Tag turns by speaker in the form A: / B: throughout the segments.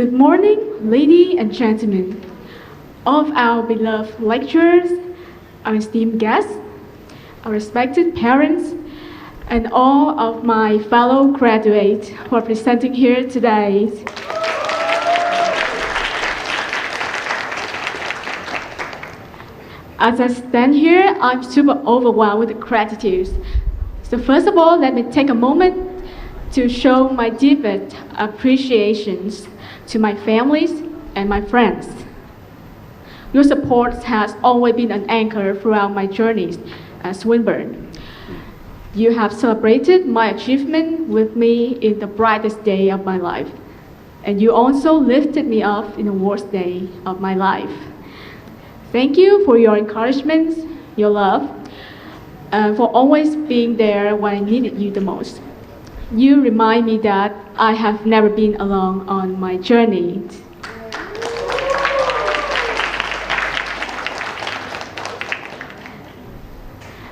A: Good morning, ladies and gentlemen, all of our beloved lecturers, our esteemed guests, our respected parents, and all of my fellow graduates who are presenting here today. As I stand here, I'm super overwhelmed with gratitude. So first of all, let me take a moment to show my deepest appreciations to my families and my friends. Your support has always been an anchor throughout my journeys at Swinburne. You have celebrated my achievement with me in the brightest day of my life, and you also lifted me up in the worst day of my life. Thank you for your encouragement, your love, and for always being there when I needed you the most. You remind me that I have never been alone on my journey.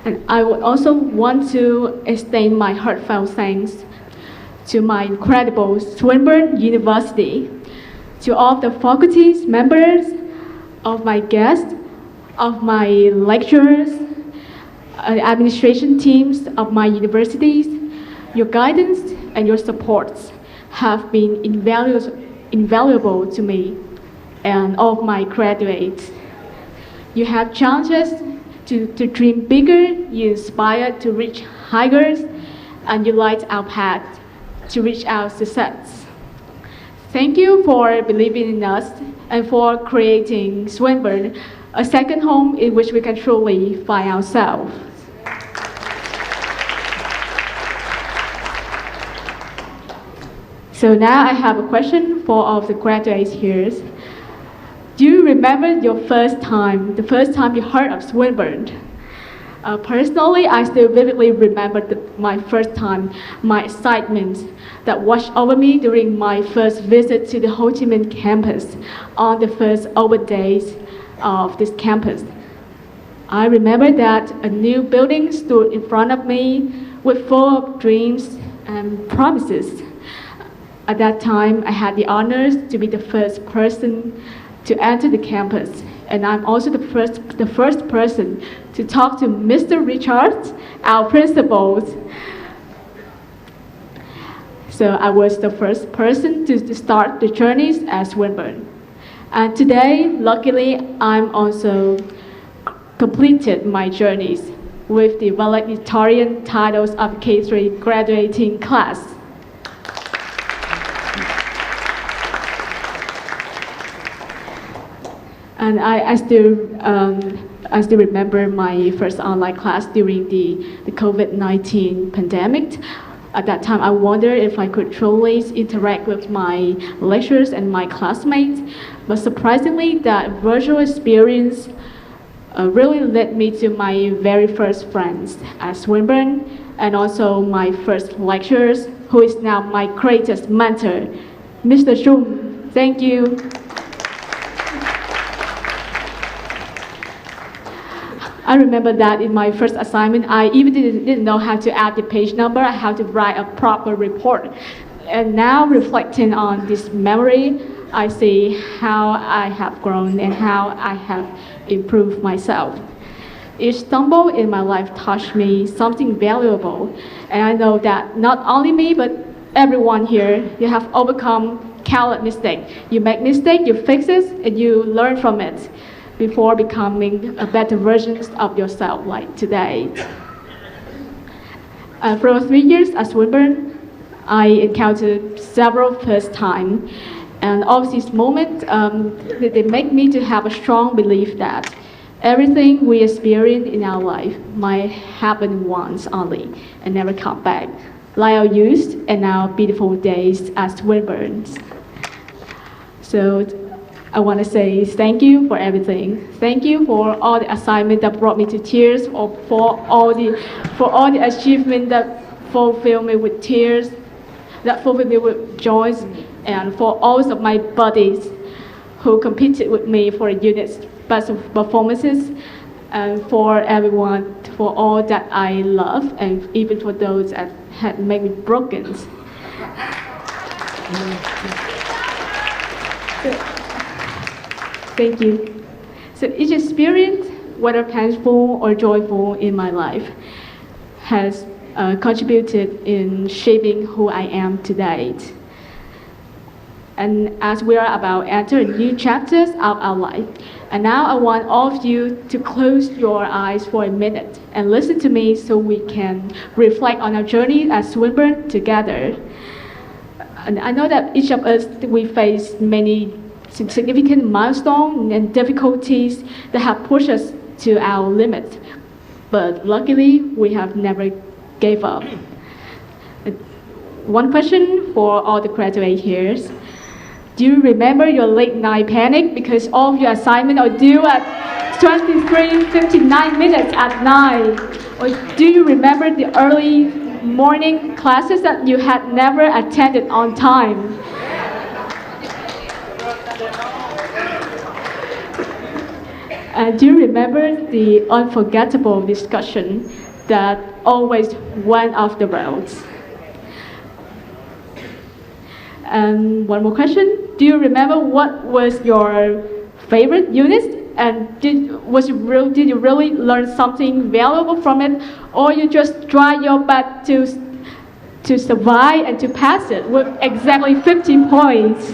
A: And I would also want to extend my heartfelt thanks to my incredible Swinburne University, to all the faculties, members, of my guests, of my lecturers, administration teams of my universities. Your guidance and your supports have been invaluable to me and all of my graduates. You have challenged us to dream bigger, you inspire to reach higher, and you light our path to reach our success. Thank you for believing in us and for creating Swinburne, a second home in which we can truly find ourselves. So now I have a question for all of the graduates here. Do you remember your first time, the first time you heard of Swinburne? Personally, I still vividly remember my first time, my excitement that washed over me during my first visit to the Ho Chi Minh campus on the first open days of this campus. I remember that a new building stood in front of me with full of dreams and promises. At that time, I had the honors to be the first person to enter the campus, and I'm also the first person to talk to Mr. Richards, our principal. So I was the first person to start the journeys at Swinburne. And today, luckily, I'm also completed my journeys with the valedictorian titles of K3 graduating class. And I still remember my first online class during the COVID-19 pandemic. At that time, I wondered if I could truly interact with my lecturers and my classmates. But surprisingly, that virtual experience really led me to my very first friends at Swinburne, and also my first lecturers, who is now my greatest mentor, Mr. Chung. Thank you. I remember that in my first assignment, I even didn't know how to add the page number, how to write a proper report. And now, reflecting on this memory, I see how I have grown and how I have improved myself. Each stumble in my life taught me something valuable, and I know that not only me, but everyone here, you have overcome countless mistakes. You make mistakes, you fix it, and you learn from it before becoming a better version of yourself like today. For 3 years at Swinburne, I encountered several first times, and all these moments, they make me to have a strong belief that everything we experience in our life might happen once only and never come back, like our youth and our beautiful days at Swinburne. So I want to say thank you for everything. Thank you for all the assignments that brought me to tears, or for all the achievements that fulfilled me with tears, that fulfilled me with joys, and for all of my buddies who competed with me for the unit's best performances, and for everyone, for all that I love, and even for those that had made me broken. Thank you. So each experience, whether painful or joyful in my life, has contributed in shaping who I am today. And as we are about to enter new chapters of our life, and now I want all of you to close your eyes for a minute and listen to me so we can reflect on our journey at Swinburne together. And I know that each of us, we face many significant milestones and difficulties that have pushed us to our limits. But luckily, we have never gave up. One question for all the graduates here. Do you remember your late night panic because all of your assignments are due at 23:59 minutes at night? Or do you remember the early morning classes that you had never attended on time? And do you remember the unforgettable discussion that always went off the rails? And one more question. Do you remember what was your favorite unit? And did you really learn something valuable from it? Or you just try your best to survive and to pass it with exactly 50 points?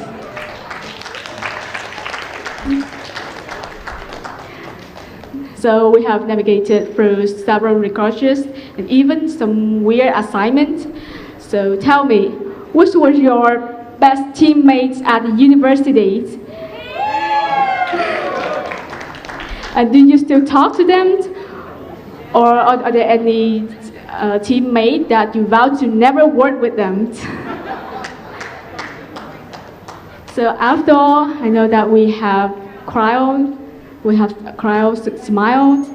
A: So we have navigated through several recursions and even some weird assignments. So tell me, which was your best teammates at the university? And do you still talk to them? Or are there any teammates that you vowed to never work with them? So after all, I know that we have cried, smiled,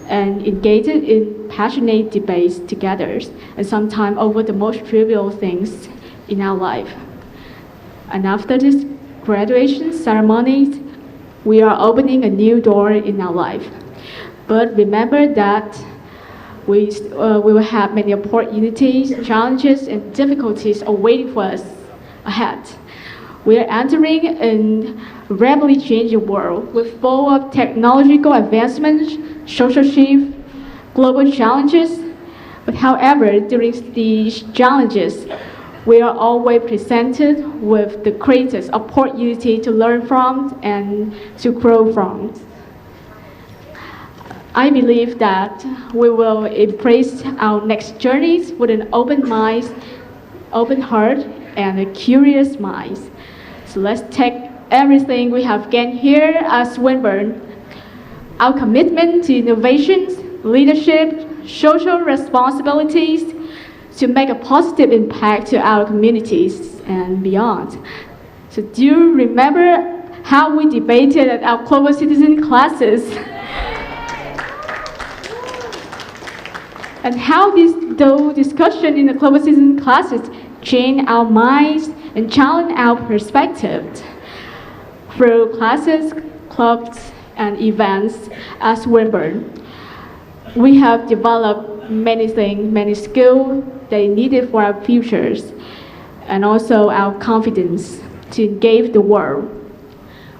A: and engaged in passionate debates together, and sometimes over the most trivial things in our life. And after this graduation ceremony, we are opening a new door in our life. But remember that we will have many opportunities, challenges, and difficulties awaiting for us ahead. We are entering a rapidly changing world with full of technological advancements, social shift, global challenges. But however, during these challenges, we are always presented with the greatest opportunity to learn from and to grow from. I believe that we will embrace our next journeys with an open mind, open heart, and a curious mind. So let's take everything we have gained here at Swinburne, our commitment to innovations, leadership, social responsibilities, to make a positive impact to our communities and beyond. So do you remember how we debated at our global citizen classes? And how those discussions in the global citizen classes change our minds and challenge our perspective. Through classes, clubs, and events at Swinburne, we have developed many things, many skills they needed for our futures, and also our confidence to engage the world.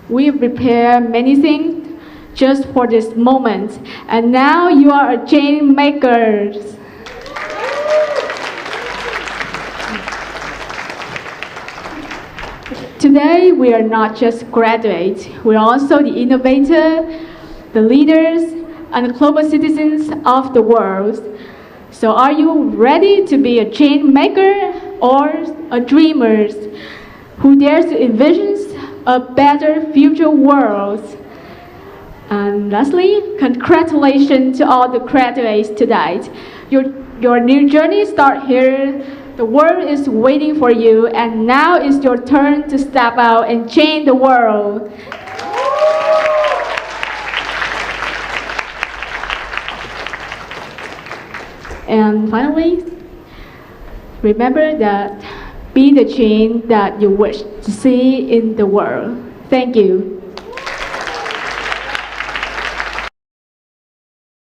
A: We prepared many things just for this moment, and now you are a change makers. Today, we are not just graduates, we're also the innovators, the leaders, and the global citizens of the world. So are you ready to be a change maker or a dreamer who dares to envision a better future world? And lastly, congratulations to all the graduates today. Your new journey starts here. The world is waiting for you, and now is your turn to step out and change the world. And finally, remember that be the change that you wish to see in the world. Thank you.